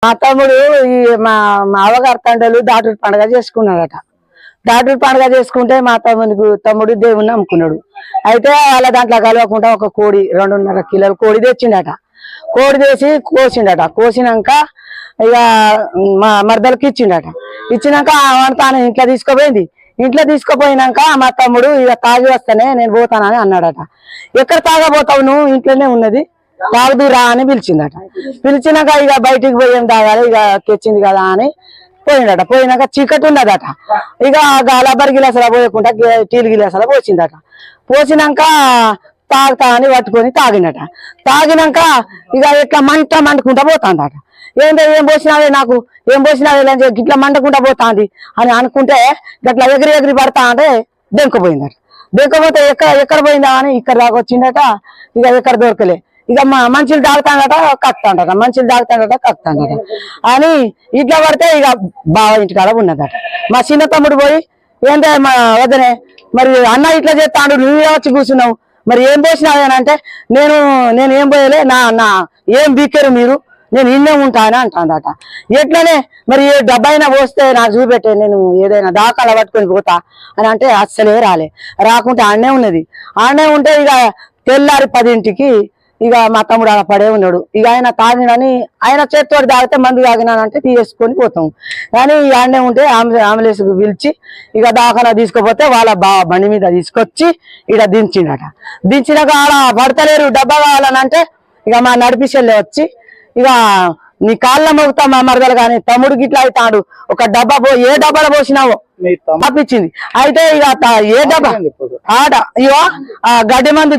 మా తమ్ముడు ఈ మా అవగారు తండ్రులు దాటుడు పండుగ చేసుకున్నాడట. దాటుడు పండుగ చేసుకుంటే మా తమ్ముడు దేవుణ్ణి నమ్ముకున్నాడు. అయితే వాళ్ళ దాంట్లో కలవకుండా ఒక కోడి 2.5 కిలోల కోడి తెచ్చిండట. కోడి తెచ్చి కోసిండట. కోసినాక ఇక మా మరదలకి ఇచ్చిండట. ఇచ్చినాక తాను ఇంట్లో తీసుకుపోయింది. ఇంట్లో తీసుకుపోయినాక మా తమ్ముడు ఇక తాగి వస్తేనే నేను పోతానని అన్నాడట. ఎక్కడ తాగబోతావు నువ్వు, ఇంట్లోనే ఉన్నది, తాగుదురా అని పిలిచిందట. పిలిచినాక ఇక బయటికి పోయి ఏం తాగాలి, ఇక తెచ్చింది కదా అని పోయిందట. పోయినాక చీకటి ఉన్నదట. ఇక లబ్బర్ గిలాసలా పోయకుండా టీలు గిలాసలా పోసిందట. పోసినాక తాగుతా అని పట్టుకొని తాగినట. తాగినాక ఇక ఇట్లా మంటకుంటా పోతాందట. ఏం పోసినావే, నాకు ఏం పోసినావే ఇట్లా మంటకుంటా పోతాంది అని అనుకుంటే గట్లా ఎగిరి పడతా అంటే దెంకపోయిందట. దెంకపోతే ఎక్కడ పోయిందా అని ఇక్కడ దాకా వచ్చిందట. ఇక ఎక్కడ దొరకలే. ఇక మంచిలు తాగుతాడట కక్కుతాడట, మంచిలు తాగుతాడట కక్కుతాడట అని ఇట్లా పడితే ఇక బావ ఇంటికాడ ఉన్నదట. మా చిన్న తమ్ముడు పోయి ఏంటో మా వద్దనే మరి అన్న ఇట్లా చేస్తాడు, నువ్వే వచ్చి కూర్చున్నావు, మరి ఏం పోసినావు అని అంటే నేను ఏం పోయలే, నా ఏం బీక్కారు మీరు, నేను ఇన్నే ఉంటానని అంటాదట. ఎట్లనే మరి ఏ డబ్బైనా పోస్తే నాకు చూపెట్టే, నేను ఏదైనా దాకాల పట్టుకొని పోతా అని అంటే అస్సలే రాకుంటే ఆడనే ఉన్నది. ఆడనే ఉంటే ఇక తెల్లారి 10ంటికి ఇక మా తమ్ముడు అలా పడే ఉన్నాడు. ఇక ఆయన తాగినని ఆయన చేతితోటి తాగితే మందు తాగినానంటే తీసుకొని పోతాం. కానీ ఆడనే ఉంటే అంబులెన్స్ పిలిచి ఇక దాఖలా తీసుకుపోతే వాళ్ళ బండి మీద తీసుకొచ్చి ఇక దించిండట. దించినాక ఆడ పడతలేరు, డబ్బా కావాలని అంటే ఇక మా నడిపిసెళ్ళే వచ్చి ఇక నీ కాళ్ళ మోగుతా మా మరదలు కానీ తమ్ముడికి ఇట్లా అవుతాడు, ఒక డబ్బా ఏ డబ్బాలో పోసినావో తప్పించింది. అయితే ఇక ఏ డబ్బా ఆడ ఇగో గడ్డి మందు